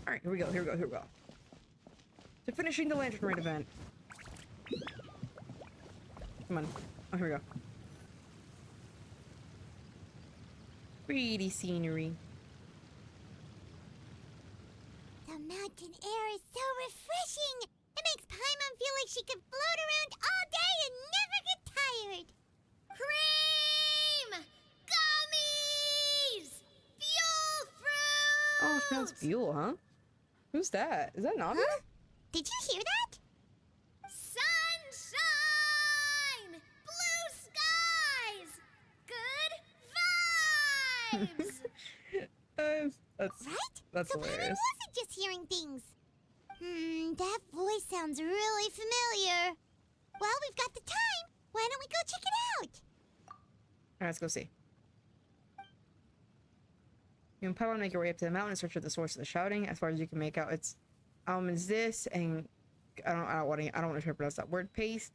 Alright, here we go, here we go, here we go. To finishing the Lantern Rite event. Come on. Oh, here we go. Pretty scenery. The mountain air is so refreshing. It makes Paimon feel like she could float around all day and never get tired. Cream! Gummies! Fuel fruit! Oh, it smells fuel, huh? Who's that? Is that Navi? Huh? Did you hear that? Sunshine! Blue skies! Good vibes! That's So Paimon hilarious. wasn't just hearing things. That voice sounds really familiar. Well, we've got the time. Why don't we go check it out? Alright, let's go see. You and Paimon make your way up to the mountain and search for the source of the shouting. As far as you can make out, it's is this and I don't want to try to pronounce that word. Paste.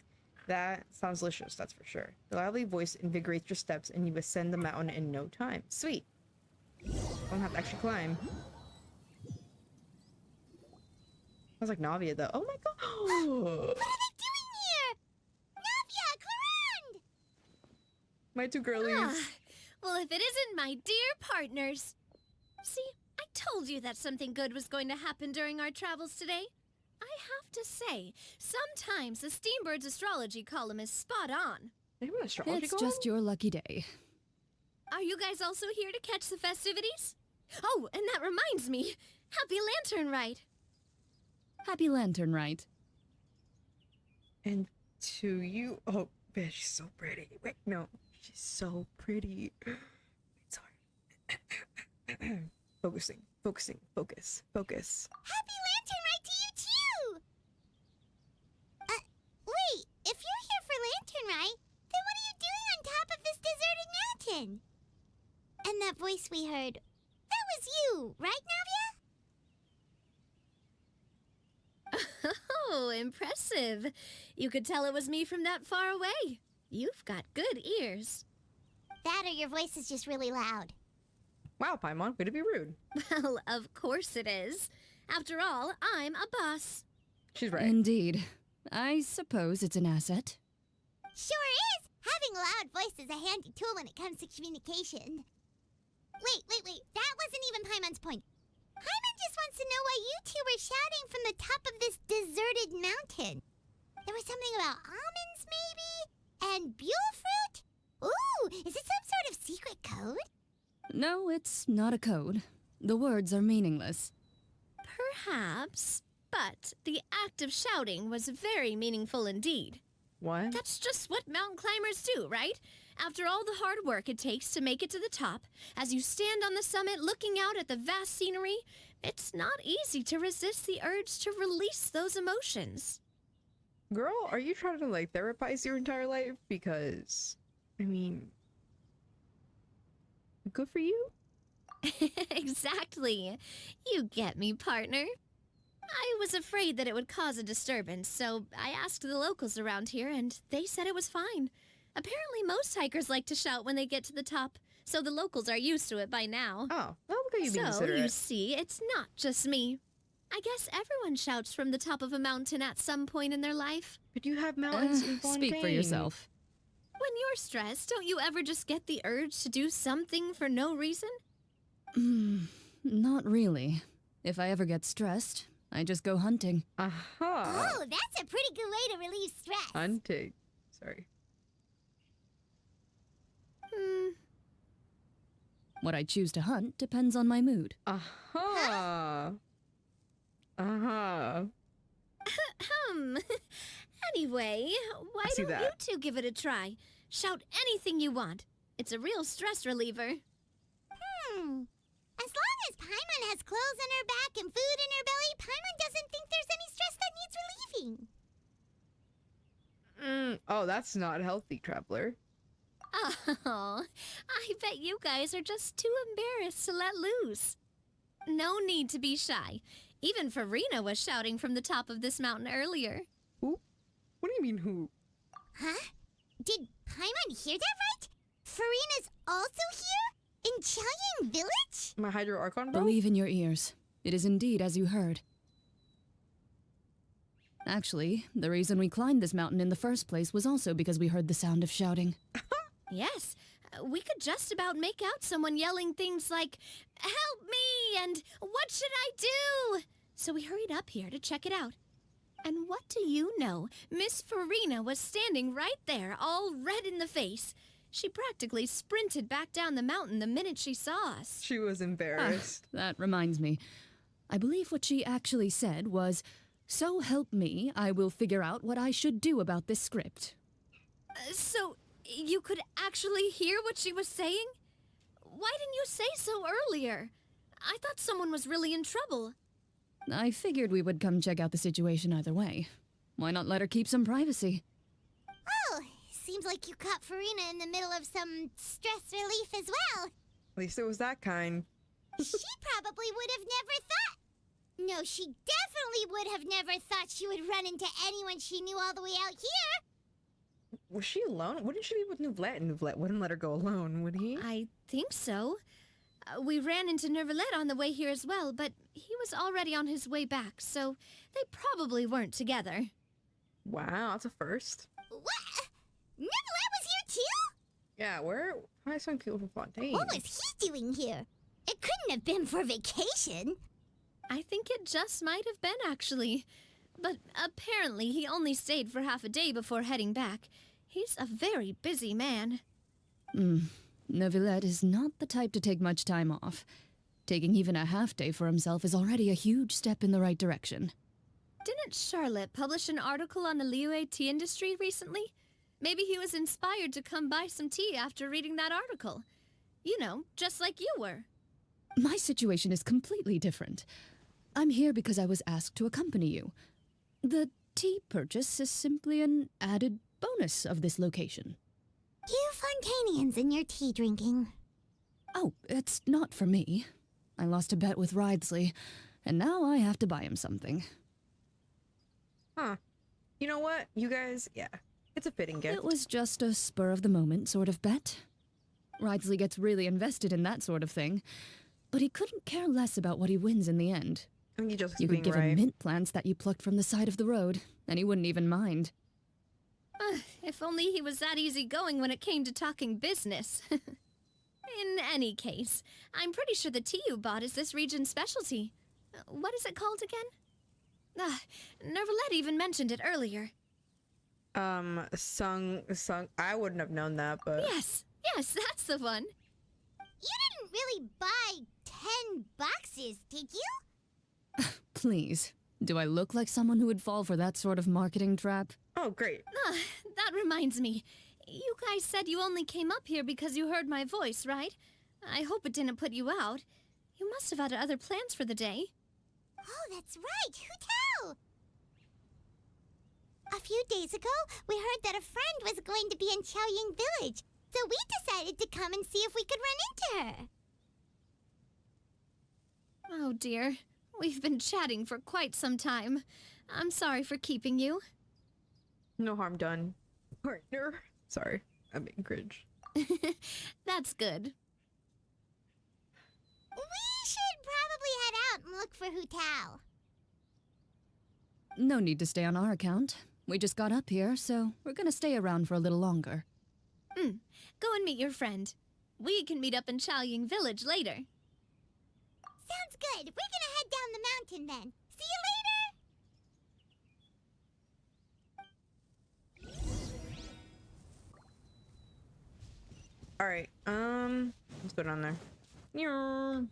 That sounds delicious, that's for sure. The lively voice invigorates your steps and you ascend the mountain in no time. Sweet. Don't have to actually climb. Sounds like Navia though. Oh my god. What are they doing here? Navia, Clarande! My two girlies. Well, if it isn't my dear partners. See, I told you that something good was going to happen during our travels today. I have to say, sometimes the Steambird's astrology column is spot on. They have an astrology It's column? just your lucky day. Are you guys also here to catch the festivities? Oh, and that reminds me. Happy Lantern Rite. Happy Lantern Rite. And to you, oh, man, she's so pretty. Wait, no, she's so pretty. Wait, sorry. Focus. Happy Lantern Rite to you too! Wait, if you're here for Lantern Rite, then what are you doing on top of this deserted mountain? And that voice we heard, that was you, right, Navia? Oh, impressive. You could tell it was me from that far away. You've got good ears. That or your voice is just really loud. Wow, Paimon, way to be rude. Well, of course it is. After all, I'm a boss. She's right. Indeed. I suppose it's an asset. Sure is! Having a loud voice is a handy tool when it comes to communication. Wait. That wasn't even Paimon's point. Paimon just wants to know why you two were shouting from the top of this deserted mountain. There was something about almonds, maybe? And buell fruit? Ooh, is it some sort of secret code? No, it's not a code. The words are meaningless. Perhaps, but the act of shouting was very meaningful indeed. What? That's just what mountain climbers do, right? After all the hard work it takes to make it to the top, as you stand on the summit looking out at the vast scenery, it's not easy to resist the urge to release those emotions. Girl, are you trying to, like, therapize your entire life? Because, I mean, good for you. Exactly. You get me, partner. I was afraid that it would cause a disturbance, so I asked the locals around here, and they said it was fine. Apparently, most hikers like to shout when they get to the top, so the locals are used to it by now. Oh, well, look at you being So, considerate. you see, it's not just me. I guess everyone shouts from the top of a mountain at some point in their life. But you have mountains and Speak for Fontaine. yourself. When you're stressed, don't you ever just get the urge to do something for no reason? Not really. If I ever get stressed, I just go hunting. Aha. Oh, that's a pretty good way to relieve stress. Hunting. Sorry. What I choose to hunt depends on my mood. Aha. Aha. Anyway, why I see don't you that. two give it a try? Shout anything you want. It's a real stress reliever. As long as Paimon has clothes on her back and food in her belly, Paimon doesn't think there's any stress that needs relieving. Oh, that's not healthy, traveler. Oh, I bet you guys are just too embarrassed to let loose. No need to be shy. Even FURINA was shouting from the top of this mountain earlier. Who? What do you mean, who? Huh? Did Paimon hear that right? FURINA's also here? In Chaoyang Village? My Hydro Archon bro? Believe in your ears. It is indeed as you heard. Actually, the reason we climbed this mountain in the first place was also because we heard the sound of shouting. Yes, we could just about make out someone yelling things like, "Help me!" and "What should I do?" So we hurried up here to check it out. And what do you know? Miss FURINA was standing right there, all red in the face. She practically sprinted back down the mountain the minute she saw us. She was embarrassed. That reminds me. I believe what she actually said was, "So help me, I will figure out what I should do about this script." So you could actually hear what she was saying? Why didn't you say so earlier? I thought someone was really in trouble. I figured we would come check out the situation either way. Why not let her keep some privacy? Oh, seems like you caught Farina in the middle of some stress relief as well. At least it was that kind. She probably would have never thought. No, she definitely would have never thought she would run into anyone she knew all the way out here. Was she alone? Wouldn't she be with Nouvellette? Nouvellette wouldn't let her go alone, would he? I think so. We ran into Nouvellette on the way here as well, but he was already on his way back, so they probably weren't together. Wow, that's a first. What? Nouvellette was here too? Yeah, where? I saw people from Fontaine. What was he doing here? It couldn't have been for vacation. I think it just might have been, actually. But apparently he only stayed for half a day before heading back. He's a very busy man. Nouvellette is not the type to take much time off. Taking even a half day for himself is already a huge step in the right direction. Didn't Charlotte publish an article on the Liyue tea industry recently? Maybe he was inspired to come buy some tea after reading that article. You know, just like you were. My situation is completely different. I'm here because I was asked to accompany you. The tea purchase is simply an added bonus of this location. You Fontanians and your tea drinking. Oh, it's not for me. I lost a bet with Ridesley, and now I have to buy him something. Huh. You know what? You guys, yeah. It's a fitting gift. It was just a spur-of-the-moment sort of bet. Ridesley gets really invested in that sort of thing, but he couldn't care less about what he wins in the end. I think he just You being could give right. him mint plants that you plucked from the side of the road, and he wouldn't even mind. If only he was that easygoing when it came to talking business. In any case, I'm pretty sure the tea you bought is this region's specialty. What is it called again? Nouvellette even mentioned it earlier. Sung, I wouldn't have known that, but... Yes, that's the one. You didn't really buy 10 boxes, did you? Please, do I look like someone who would fall for that sort of marketing trap? Oh, great. That reminds me. You guys said you only came up here because you heard my voice, right? I hope it didn't put you out. You must have had other plans for the day. Oh, that's right. Who tell? A few days ago, we heard that a friend was going to be in Chaoying Village, so we decided to come and see if we could run into her. Oh dear. We've been chatting for quite some time. I'm sorry for keeping you. No harm done. Partner. Sorry, I'm being cringe. That's good. We should probably head out and look for Hu Tao. No need to stay on our account. We just got up here, so we're gonna stay around for a little longer. Go and meet your friend. We can meet up in Chaoying Village later. Sounds good. We're gonna head down the mountain then. See you later! Alright, let's go down there. Meow.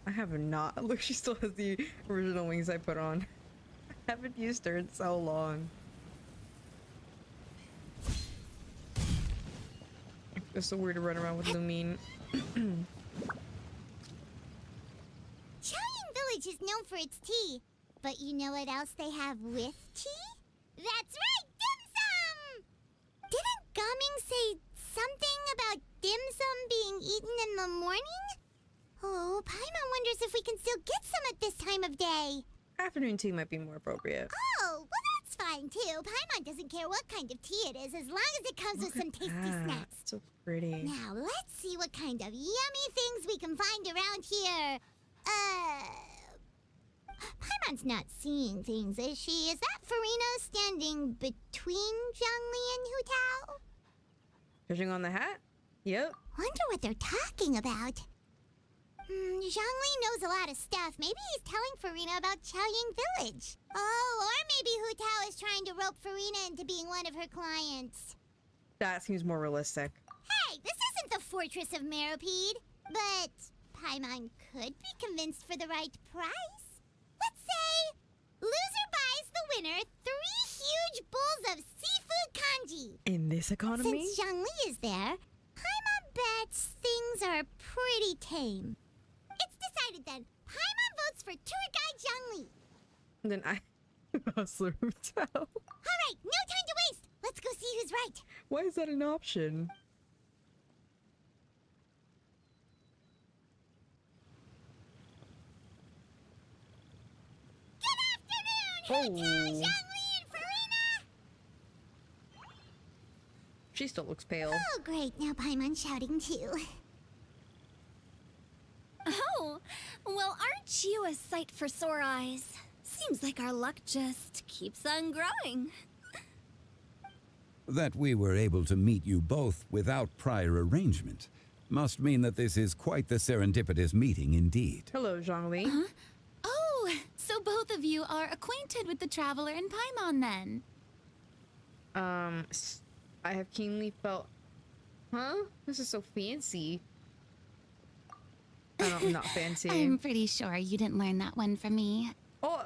I have not. Look, she still has the original wings I put on. I haven't used her in so long. It's so weird to run around with Lumine. Chaoying Village is known for its tea, but you know what else they have with tea? That's right, dim sum! Didn't Gaming say something about dim sum being eaten in the morning? Oh, Paimon wonders if we can still get some at this time of day. Afternoon tea might be more appropriate. Oh, well that's fine too. Paimon doesn't care what kind of tea it is as long as it comes with some tasty snacks. It's so pretty. Now let's see what kind of yummy things we can find around here. Paimon's not seeing things, is she? Is that Furina standing between Zhongli and Hu Tao? Judging on the hat? Yep. Wonder what they're talking about. Zhongli knows a lot of stuff. Maybe he's telling Furina about Chaoying Village. Oh, or maybe Hu Tao is trying to rope Furina into being one of her clients. That seems more realistic. Hey, this isn't the Fortress of Meropide. But Paimon could be convinced for the right price. Let's say loser buys the winner 3 huge bowls of seafood kanji. In this economy? Since Zhongli is there, Paimon bets things are pretty tame. It's decided then. Paimon votes for tour guide Zhongli. Then I hustler Hu Tao. All right, no time to waste. Let's go see who's right. Why is that an option? Good afternoon, Hu Tao, Oh. Zhongli, and Furina. She still looks pale. Oh, great. Now Paimon's shouting too. Oh, well, aren't you a sight for sore eyes? Seems like our luck just keeps on growing. That we were able to meet you both without prior arrangement must mean that this is quite the serendipitous meeting indeed. Hello, Zhongli. Oh, so both of you are acquainted with the Traveler and Paimon then? I have keenly felt... Huh? This is so fancy. I'm not fancy. I'm pretty sure you didn't learn that one from me. Oh,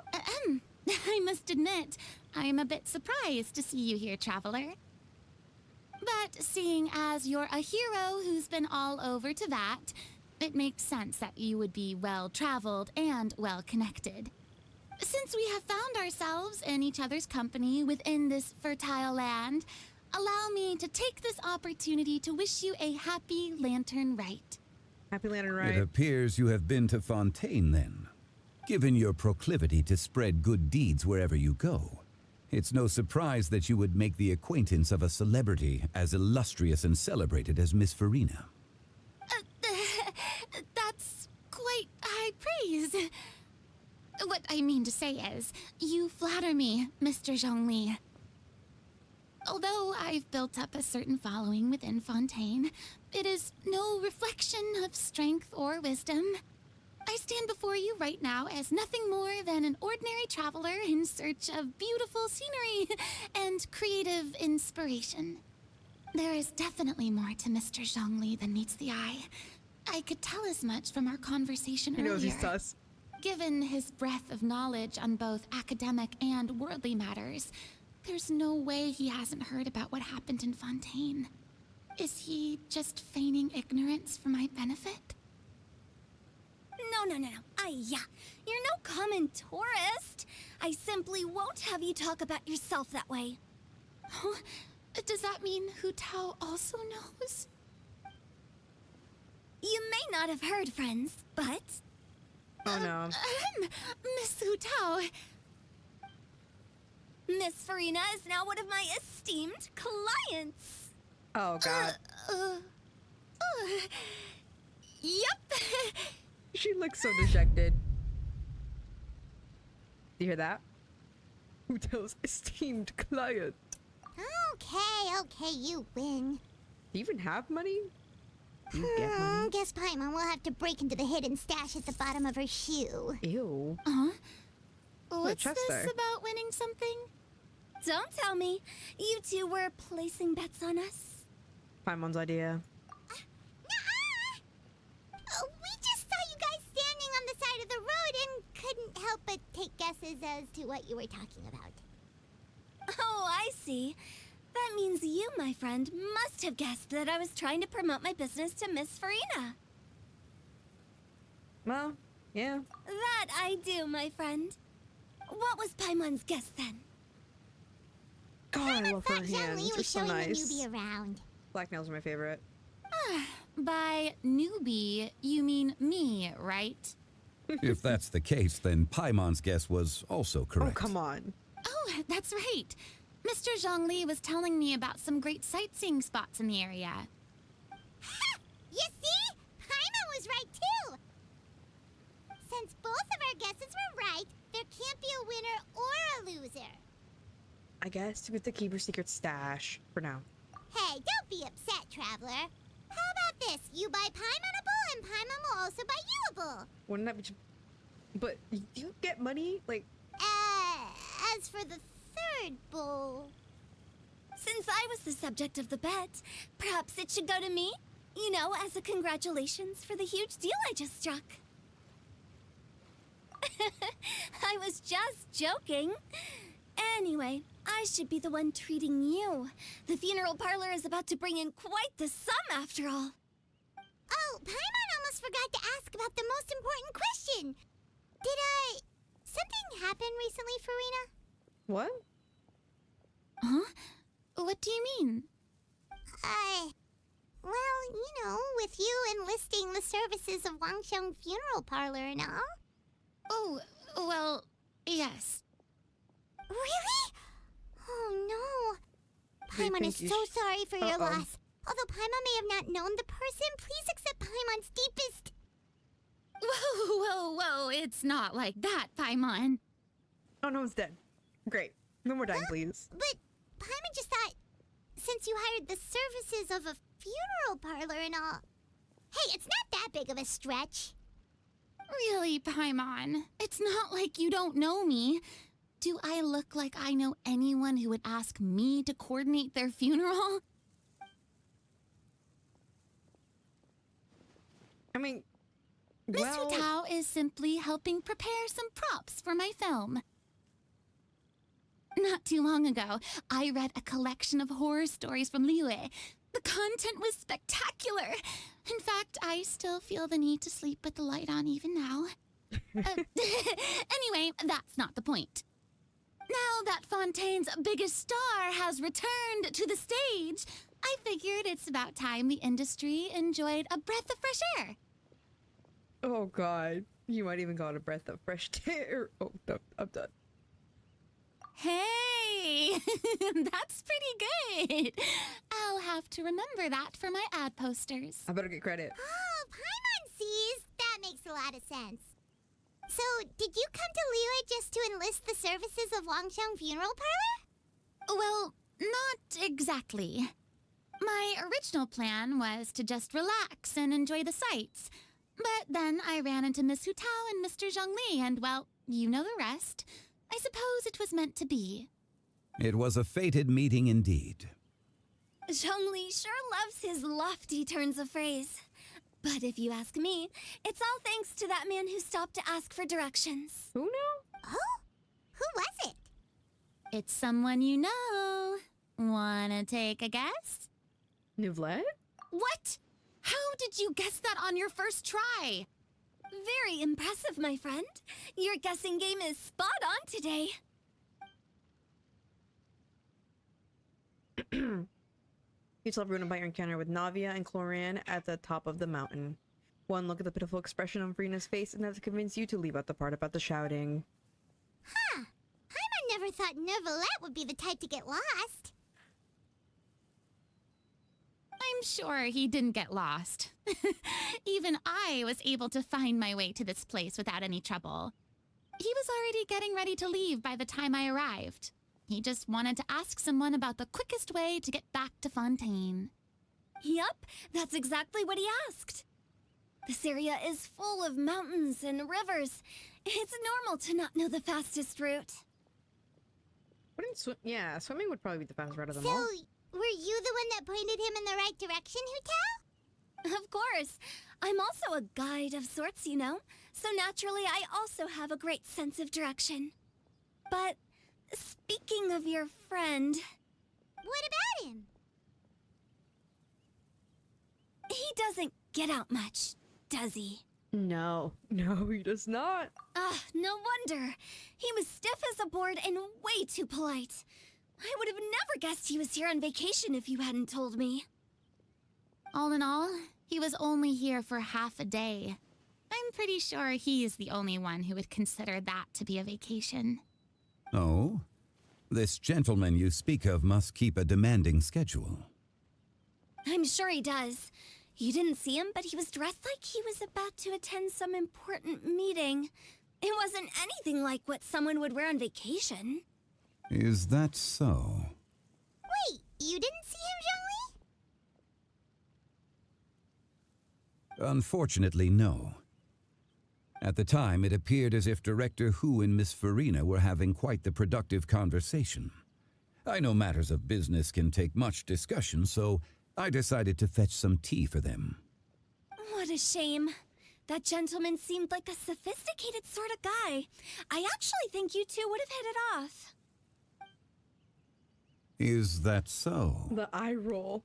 I must admit, I am a bit surprised to see you here, Traveler. But seeing as you're a hero who's been all over Teyvat, it makes sense that you would be well-traveled and well-connected. Since we have found ourselves in each other's company within this fertile land, allow me to take this opportunity to wish you a happy Lantern Rite. Happy Lantern It Rite. appears you have been to Fontaine then. Given your proclivity to spread good deeds wherever you go, it's no surprise that you would make the acquaintance of a celebrity as illustrious and celebrated as Miss Furina. That's quite high praise. What I mean to say is, you flatter me, Mr. Zhongli. Although I've built up a certain following within Fontaine, it is no reflection of strength or wisdom. I stand before you right now as nothing more than an ordinary traveler in search of beautiful scenery and creative inspiration. There is definitely more to Mr. Zhongli than meets the eye. I could tell as much from our conversation He earlier. knows he's sus. Given his breadth of knowledge on both academic and worldly matters, there's no way he hasn't heard about what happened in Fontaine. Is he just feigning ignorance for my benefit? No. You're no common tourist. I simply won't have you talk about yourself that way. Huh? Does that mean Hu Tao also knows? You may not have heard, friends, but Oh no. Miss Hu Tao. Miss Furina is now one of my esteemed clients. Oh god. Yep. She looks so dejected. Do you hear that? Who tells esteemed client? Okay, you win. Do you even have money? Do you get money? Guess Paimon will have to break into the hidden stash at the bottom of her shoe. Ew. What's chest this there. about winning something? Don't tell me. You two were placing bets on us. Paimon's idea. Nuh-uh. We just saw you guys standing on the side of the road and couldn't help but take guesses as to what you were talking about. Oh, I see. That means you, my friend, must have guessed that I was trying to promote my business to Miss Furina. Well, yeah. That I do, my friend. What was Paimon's guess then? God, I love her Thought hands. Zhongli They're was so showing nice. the newbie around. Black nails are my favorite. By newbie, you mean me, right? If that's the case, then Paimon's guess was also correct. Oh, come on. Oh, that's right. Mr. Zhongli was telling me about some great sightseeing spots in the area. Ha! You see? Paimon was right too! Since both of our guesses were right, there can't I guess, to keep your secret stash for now. Hey, don't be upset, traveler. How about this? You buy Paimonable, and Paimon will also buy youable. Wouldn't that be? But do you get money? Like, As for the third bowl... Since I was the subject of the bet, perhaps it should go to me? You know, as a congratulations for the huge deal I just struck. I was just joking. Anyway, I should be the one treating you. The funeral parlor is about to bring in quite the sum after all. Oh, Paimon almost forgot to ask about the most important question. Something happen recently, Furina? what? Huh? What do you mean? Well, you know, with you enlisting the services of Wangsheng Funeral Parlor and all. Oh, well, yes. Really? Oh, no. They Paimon think is you so sorry for your Uh-oh. loss. Although Paimon may have not known the person, please accept Paimon's deepest... Whoa, it's not like that, Paimon. Oh, no, it's dead. Great. No more dying, please. But Paimon just thought, since you hired the services of a funeral parlor and all... Hey, it's not that big of a stretch. Really, Paimon? It's not like you don't know me. Do I look like I know anyone who would ask me to coordinate their funeral? I mean, Miss well, Tao is simply helping prepare some props for my film. Not too long ago, I read a collection of horror stories from Liyue. The content was spectacular. In fact, I still feel the need to sleep with the light on even now. Anyway, that's not the point. Now that Fontaine's biggest star has returned to the stage, I figured it's about time the industry enjoyed a breath of fresh air. oh god, you might even call it a breath of fresh air. Oh, no, I'm done. Hey, that's pretty good. I'll have to remember that for my ad posters. I better get credit. Oh, Paimon sees. That makes a lot of sense. So, did you come to Liyue just to enlist the services of Wangsheng Funeral Parlor? Well, not exactly. My original plan was to just relax and enjoy the sights. But then I ran into Miss Hu Tao and Mr. Zhongli, and well, you know the rest. I suppose it was meant to be. It was a fated meeting indeed. Zhongli sure loves his lofty turns of phrase. But if you ask me, it's all thanks to that man who stopped to ask for directions. Who knew? Oh? Who was it? It's someone you know. Wanna take a guess? Nivlet? What? How did you guess that on your first try? Very impressive, my friend. Your guessing game is spot on today. You tell everyone about your encounter with Navia and Cloran at the top of the mountain. One look at the pitiful expression on Furina's face and that's to convince you to leave out the part about the shouting. Huh. Paimon never thought Neuvillette would be the type to get lost. I'm sure he didn't get lost. Even I was able to find my way to this place without any trouble. He was already getting ready to leave by the time I arrived. He just wanted to ask someone about the quickest way to get back to Fontaine. Yup, that's exactly what he asked. This area is full of mountains and rivers. It's normal to not know the fastest route. Wouldn't swim? Yeah, swimming would probably be the fastest route of them So, all. were you the one that pointed him in the right direction, Hu Tao? Of course. I'm also a guide of sorts, you know. So naturally, I also have a great sense of direction. But speaking of your friend, What about him? he doesn't get out much, does he? No, he does not. Ah, no wonder. He was stiff as a board and way too polite. I would have never guessed he was here on vacation if you hadn't told me. All in all, he was only here for half a day. I'm pretty sure he's the only one who would consider that to be a vacation. Oh? This gentleman you speak of must keep a demanding schedule. I'm sure he does. You didn't see him, but he was dressed like he was about to attend some important meeting. It wasn't anything like what someone would wear on vacation. Is that so? Wait, you didn't see him, Zhongli? Unfortunately, no. At the time, it appeared as if Director Hu and Miss Furina were having quite the productive conversation. I know matters of business can take much discussion, so I decided to fetch some tea for them. What a shame. That gentleman seemed like a sophisticated sort of guy. I actually think you two would have hit it off. Is that so? The eye roll.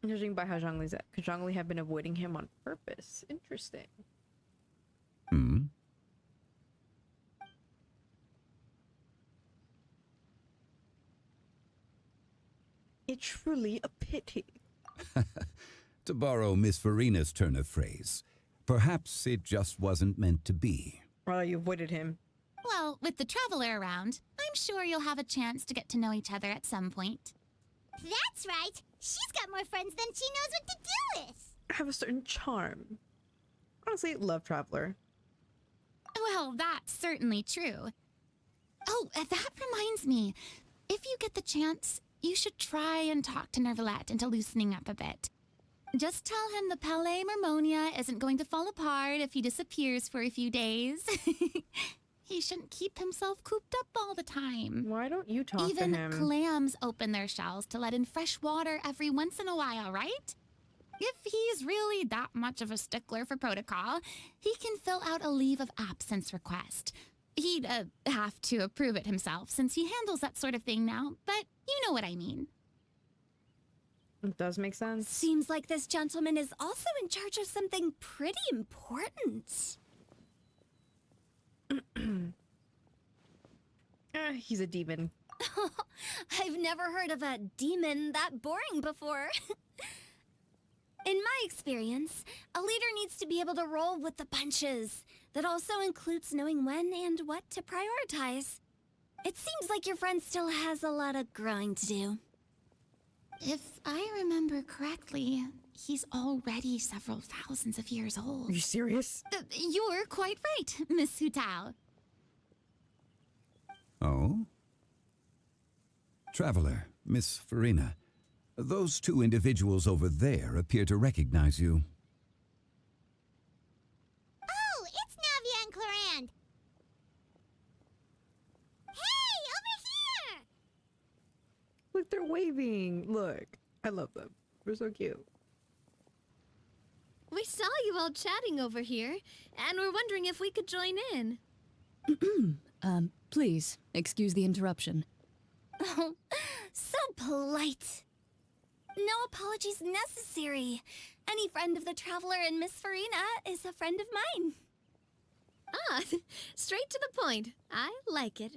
Judging by how Zhongli's at, could Zhongli have been avoiding him on purpose? Interesting. Hmm? It's truly a pity. To borrow Miss Furina's turn of phrase, perhaps it just wasn't meant to be. Well, you avoided him. Well, with the traveler around, I'm sure you'll have a chance to get to know each other at some point. That's right. She's got more friends than she knows what to do with. Have a certain charm. Honestly, love Traveler. Well, that's certainly true. Oh, that reminds me. If you get the chance, you should try and talk to Nervalette into loosening up a bit. Just tell him the Palais Mermonia isn't going to fall apart if he disappears for a few days. He shouldn't keep himself cooped up all the time. Why don't you talk Even to him? clams open their shells to let in fresh water every once in a while, right? If he's really that much of a stickler for protocol, he can fill out a leave of absence request. He'd have to approve it himself since he handles that sort of thing now, but you know what I mean. It does make sense. Seems like this gentleman is also in charge of something pretty important. He's a demon. I've never heard of a demon that boring before. In my experience, a leader needs to be able to roll with the punches. That also includes knowing when and what to prioritize. It seems like your friend still has a lot of growing to do. If I remember correctly, he's already several thousands of years Are old. you serious? You're quite right, Miss Hu Tao. Oh? Traveler, Miss Furina, those two individuals over there appear to recognize you. Oh, it's Navia and Clarand. Hey, over here! Look, they're waving. Look, I love them. They're so cute. We saw you all chatting over here, and we're wondering if we could join in. Please, excuse the interruption. Oh, so polite. No apologies necessary. Any friend of the Traveler and Miss Farina is a friend of mine. Ah, straight to the point. I like it.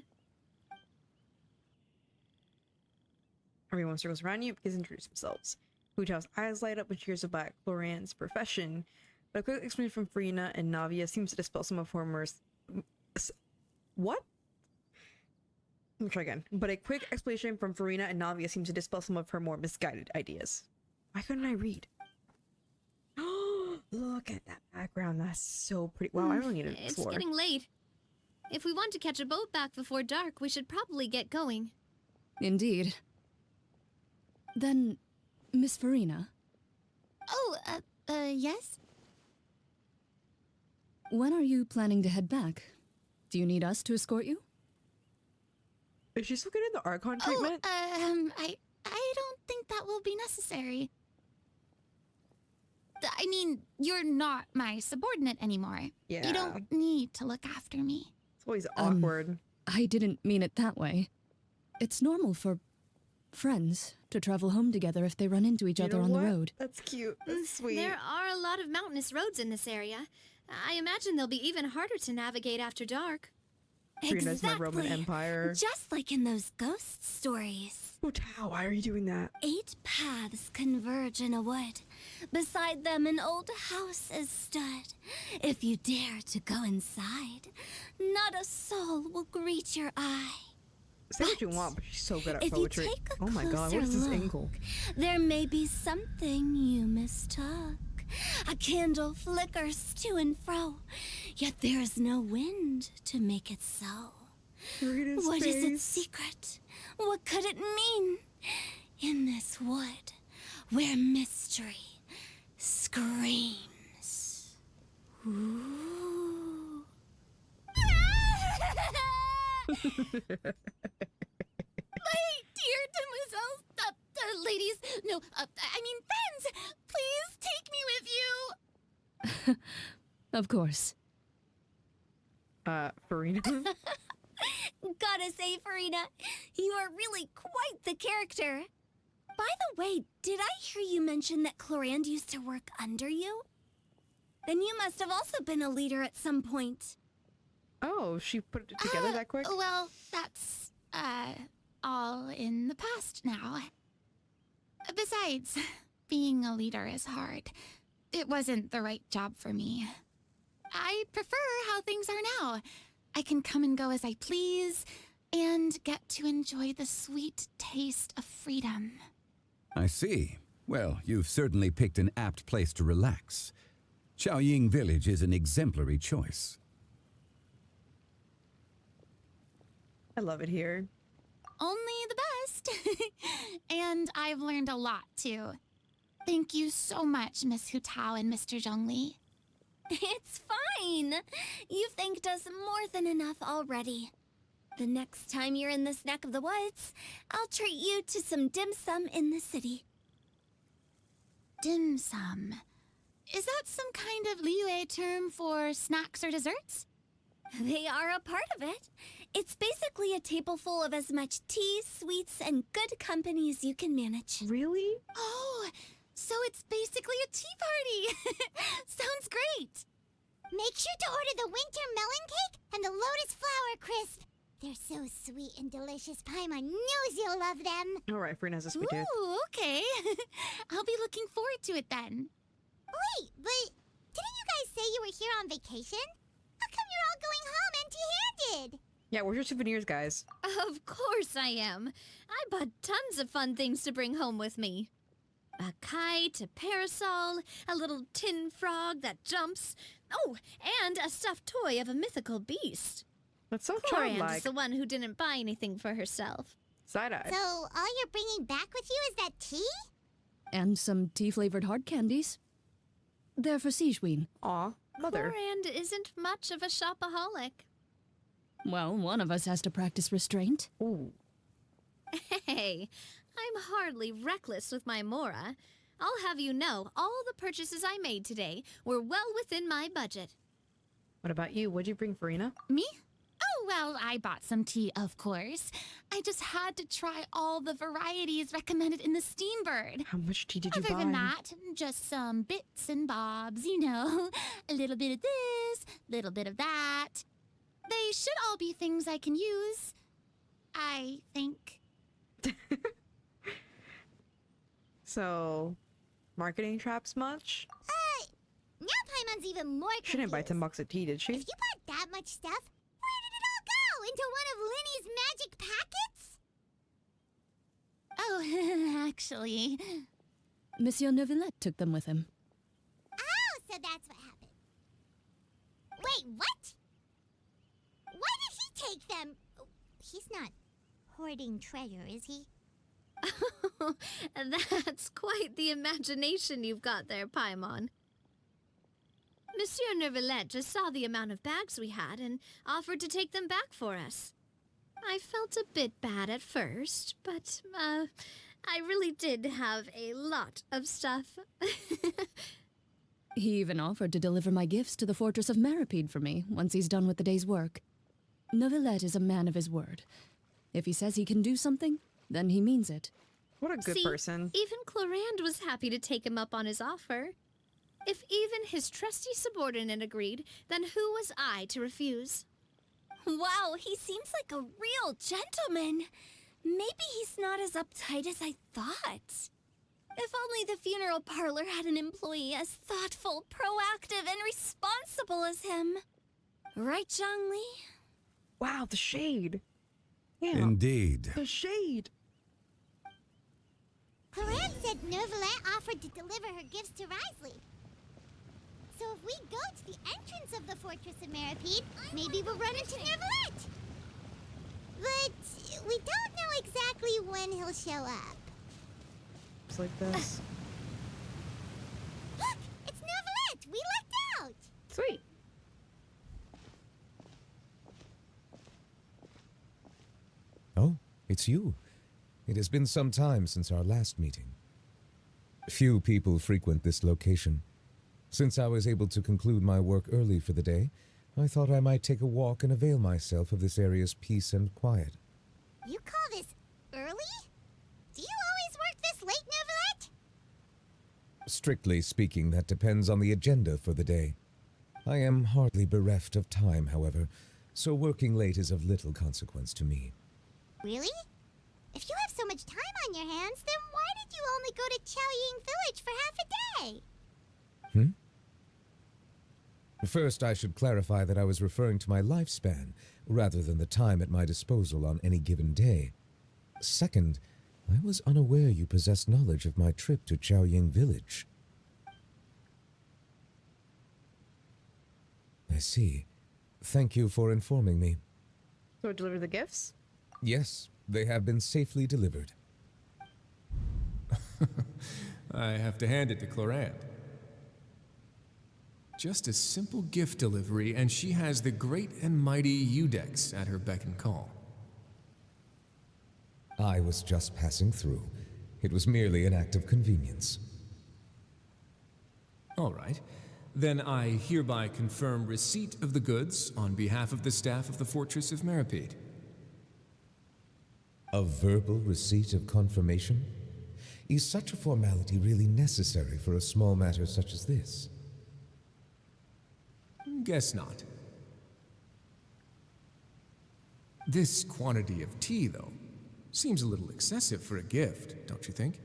Everyone circles around you because introduce themselves. Hu Tao's eyes light up when she hears about Chlorian's profession, but a quick explanation from Furina and Navia seems to dispel some of Homer's... What? Let me try again. But a quick explanation from Furina and Navia seems to dispel some of her more misguided ideas. Why couldn't I read? Look at that background. That's so pretty. Wow, I really need to It's explore. getting late. If we want to catch a boat back before dark, we should probably get going. Indeed. Then, Miss Farina, Oh, yes? when are you planning to head back? Do you need us to escort you? Is she still getting the Archon treatment? I don't think that will be necessary. I mean, you're not my subordinate anymore. Yeah. You don't need to look after me. It's always awkward. I didn't mean it that way. It's normal for friends to travel home together if they run into each You other know on what? the road. That's cute. That's sweet. There are a lot of mountainous roads in this area. I imagine they'll be even harder to navigate after dark. Furina's my Roman Empire. Just like in those ghost stories. Hu Tao, why are you doing that? 8 paths converge in a wood. Beside them an old house is stood. If you dare to go inside, not a soul will greet your eye. Say what you want, but she's so good at If you poetry. take a Oh my god, closer what is this look, angle? there may be something you mistook. A candle flickers to and fro, yet there is no wind to make it so. Furina's What is its face. secret? What could it mean? In this wood, where mystery screams. Ooh. My dear demoiselles, ladies, no, I mean friends, please take me with you. Of course. Furina. Gotta say, Furina, you are really quite the character. By the way, did I hear you mention that Clorand used to work under you? Then you must have also been a leader at some point. Oh, she put it together that quick? Well, that's, all in the past now. Besides, being a leader is hard. It wasn't the right job for me. I prefer how things are now. I can come and go as I please, and get to enjoy the sweet taste of freedom. I see. Well, you've certainly picked an apt place to relax. Xiaoying Village is an exemplary choice. I love it here. Only the best. And I've learned a lot, too. Thank you so much, Miss Hu Tao and Mr. Zhongli. It's fine. You've thanked us more than enough already. The next time you're in this neck of the woods, I'll treat you to some dim sum in the city. Dim sum. Is that some kind of Liyue term for snacks or desserts? They are a part of it. It's basically a table full of as much tea, sweets, and good company as you can manage. Really? Oh, so it's basically a tea party. Sounds great. Make sure to order the winter melon cake and the lotus flower crisp. They're so sweet and delicious. Paimon knows you'll love them. Alright, Furina has a sweet tooth. Ooh, okay. I'll be looking forward to it then. Wait, but didn't you guys say you were here on vacation? How come you're all going home empty-handed? Yeah, where's your souvenirs, guys? Of course I am. I bought tons of fun things to bring home with me. A kite, a parasol, a little tin frog that jumps. Oh, and a stuffed toy of a mythical beast. That's so Clorand childlike. is the one who didn't buy anything for herself. Side-eye. So all you're bringing back with you is that tea? And some tea-flavored hard candies. They're for Sigewin. Aw, mother. Clorand isn't much of a shopaholic. Well, one of us has to practice restraint. Ooh. Hey, I'm hardly reckless with my Mora. I'll have you know, all the purchases I made today were well within my budget. What about you? What'd you bring, Furina? Me? Oh, well, I bought some tea, of course. I just had to try all the varieties recommended in the Steambird. How much tea did you Other buy? than that, just some bits and bobs, you know. A little bit of this, little bit of that. They should all be things I can use, I think. So, marketing traps much? Now Paimon's even more confused. She didn't buy 10 bucks of tea, did she? If you bought that much stuff, where did it all go? Into one of Linny's magic packets? Oh, actually, Monsieur Neuvillette took them with him. Oh, so that's what happened. Wait, what? Why did he take them? Oh, he's not hoarding treasure, is he? That's quite the imagination you've got there, Paimon. Monsieur Neuvillette just saw the amount of bags we had and offered to take them back for us. I felt a bit bad at first, but, I really did have a lot of stuff. He even offered to deliver my gifts to the Fortress of Maripede for me once he's done with the day's work. Neuvillette is a man of his word. If he says he can do something, then he means it. What a good See, person. Even Clorand was happy to take him up on his offer. If even his trusty subordinate agreed, then who was I to refuse? Wow, he seems like a real gentleman. Maybe he's not as uptight as I thought. If only the funeral parlor had an employee as thoughtful, proactive, and responsible as him. Right, Zhongli? Wow, the shade. Yeah, Indeed. the shade. Clorand said Neuvillette offered to deliver her gifts to Risley. So if we go to the entrance of the Fortress of Meripede, maybe we'll run into Nervalette. But we don't know exactly when he'll show up. Just like this. Look! It's Nervalette! We lucked out! Sweet. Oh, it's you. It has been some time since our last meeting. Few people frequent this location. Since I was able to conclude my work early for the day, I thought I might take a walk and avail myself of this area's peace and quiet. You call this early? Do you always work this late, Nervalette? Strictly speaking, that depends on the agenda for the day. I am hardly bereft of time, however, so working late is of little consequence to me. Really? If you have so much time on your hands, then why did you only go to Chaoying Village for half a day? First, I should clarify that I was referring to my lifespan, rather than the time at my disposal on any given day. Second, I was unaware you possessed knowledge of my trip to Chaoying Village. I see. Thank you for informing me. So deliver the gifts? Yes, they have been safely delivered. I have to hand it to Clorant. Just a simple gift delivery, and she has the great and mighty Udex at her beck and call. I was just passing through. It was merely an act of convenience. All right. Then I hereby confirm receipt of the goods on behalf of the staff of the Fortress of Meripede. A verbal receipt of confirmation? Is such a formality really necessary for a small matter such as this? Guess not. This quantity of tea, though, seems a little excessive for a gift, don't you think?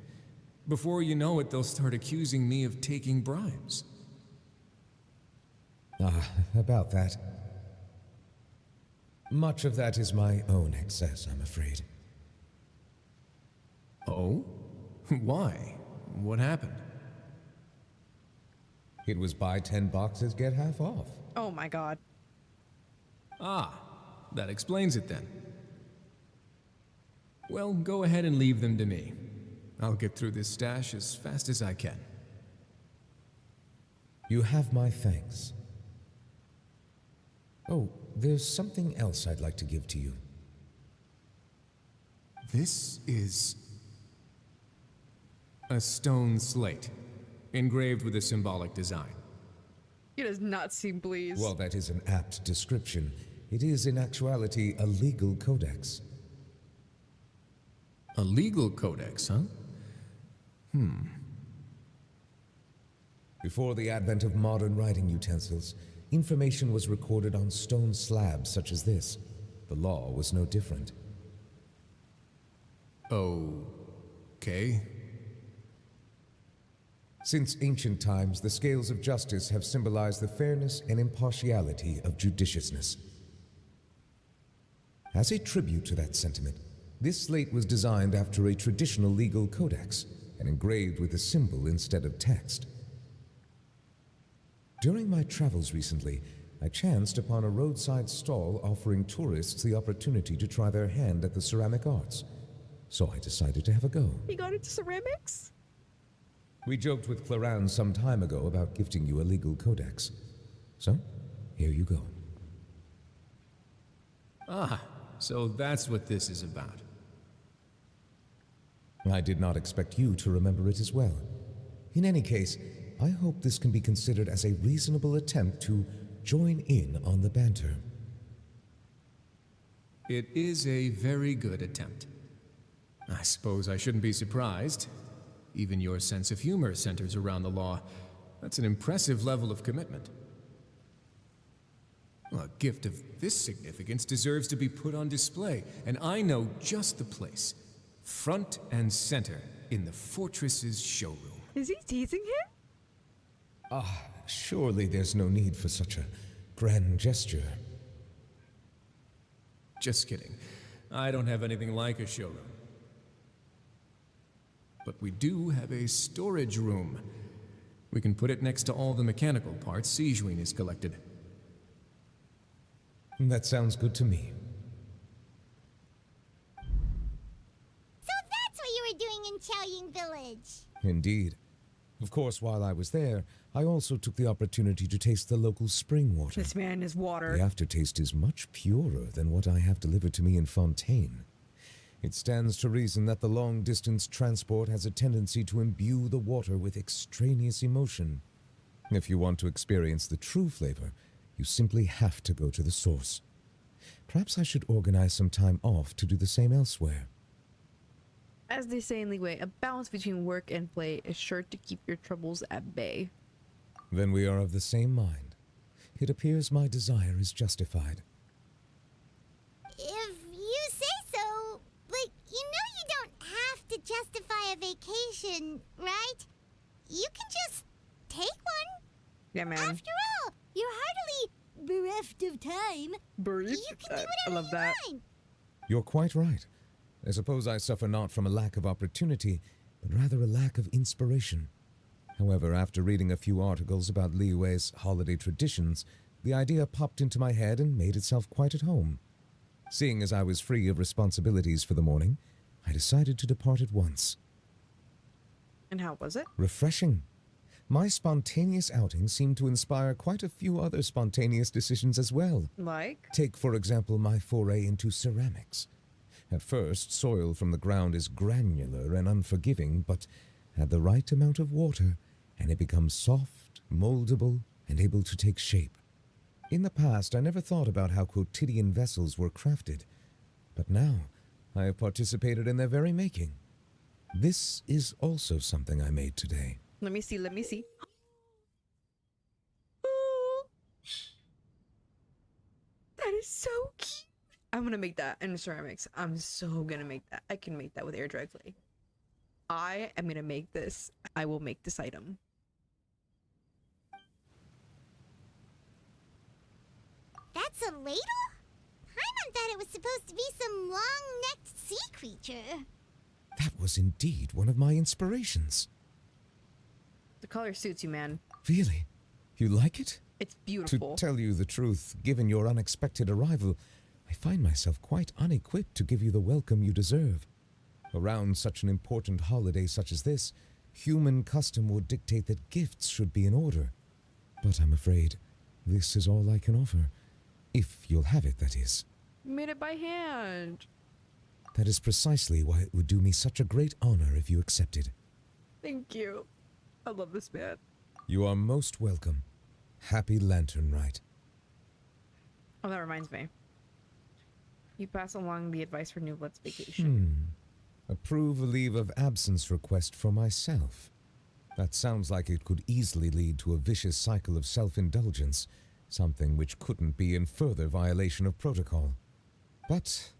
Before you know it, they'll start accusing me of taking bribes. About that. Much of that is my own excess, I'm afraid. Oh? Why? What happened? It was buy 10 boxes, get half off. Oh my god. Ah, that explains it then. Well, go ahead and leave them to me. I'll get through this stash as fast as I can. You have my thanks. Oh, there's something else I'd like to give to you. This is a stone slate, engraved with a symbolic design. He does not seem pleased. While that is an apt description, it is in actuality a legal codex. A legal codex, huh? Before the advent of modern writing utensils, information was recorded on stone slabs such as this. The law was no different. Okay. Since ancient times, the scales of justice have symbolized the fairness and impartiality of judiciousness. As a tribute to that sentiment, this slate was designed after a traditional legal codex and engraved with a symbol instead of text. During my travels recently, I chanced upon a roadside stall offering tourists the opportunity to try their hand at the ceramic arts, so I decided to have a go. He got into ceramics? We joked with Claran some time ago about gifting you a legal codex. So, here you go. Ah, so that's what this is about. I did not expect you to remember it as well. In any case, I hope this can be considered as a reasonable attempt to join in on the banter. It is a very good attempt. I suppose I shouldn't be surprised. Even your sense of humor centers around the law. That's an impressive level of commitment. A gift of this significance deserves to be put on display, and I know just the place. Front and center in the fortress's showroom. Is he teasing him? Surely there's no need for such a grand gesture. Just kidding. I don't have anything like a showroom. But we do have a storage room. We can put it next to all the mechanical parts Sijuin has collected. That sounds good to me. So that's what you were doing in Chaoying Village. Indeed. Of course, while I was there, I also took the opportunity to taste the local spring water. This man is water. The aftertaste is much purer than what I have delivered to me in Fontaine. It stands to reason that the long-distance transport has a tendency to imbue the water with extraneous emotion. If you want to experience the true flavor, you simply have to go to the source. Perhaps I should organize some time off to do the same elsewhere. As they say in Leeway, a balance between work and play is sure to keep your troubles at bay. Then we are of the same mind. It appears my desire is justified. If you say so, but you know you don't have to justify a vacation, right? You can just take one. Yeah, man. After all, you're hardly bereft of time. Breathe. You can do whatever I love you that. want. You're quite right. I suppose I suffer not from a lack of opportunity, but rather a lack of inspiration. However, after reading a few articles about Liyue's holiday traditions, the idea popped into my head and made itself quite at home. Seeing as I was free of responsibilities for the morning, I decided to depart at once. And how was it? Refreshing. My spontaneous outing seemed to inspire quite a few other spontaneous decisions as well. Like? Take, for example, my foray into ceramics. At first, soil from the ground is granular and unforgiving, but add the right amount of water, and it becomes soft, moldable, and able to take shape. In the past, I never thought about how quotidian vessels were crafted, but now I have participated in their very making. This is also something I made today. Let me see, let me see. That is so cute. I'm gonna make that in ceramics. I'm so gonna make that. I can make that with air dry clay. I am gonna make this. I will make this item. That's a ladle? Paimon thought it was supposed to be some long-necked sea creature. That was indeed one of my inspirations. The color suits you, man. Really? You like it? It's beautiful. To tell you the truth, given your unexpected arrival, I find myself quite unequipped to give you the welcome you deserve. Around such an important holiday such as this, human custom would dictate that gifts should be in order. But I'm afraid this is all I can offer. If you'll have it, that is. You made it by hand. That is precisely why it would do me such a great honor if you accepted. Thank you. I love this man. You are most welcome. Happy Lantern Rite. Oh, that reminds me. You pass along the advice for Newblood's vacation. Approve a leave of absence request for myself. That sounds like it could easily lead to a vicious cycle of self-indulgence, something which couldn't be in further violation of protocol. But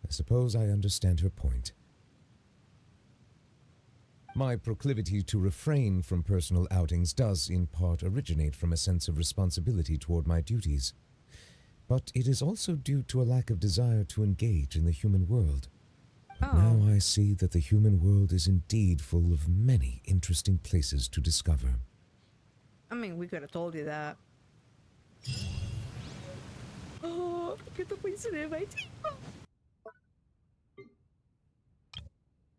I suppose I understand her point. My proclivity to refrain from personal outings does in part originate from a sense of responsibility toward my duties. But it is also due to a lack of desire to engage in the human world. But now I see that the human world is indeed full of many interesting places to discover. I mean, we could have told you that. Oh, look at the place in my team.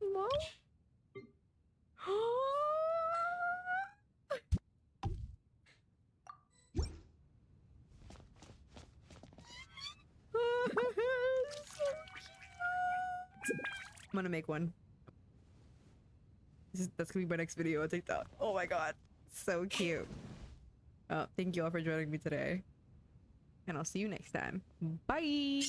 Hello? I'm gonna make one. That's gonna be my next video on TikTok. Oh my god, so cute. Thank you all for joining me today, and I'll see you next time. Bye.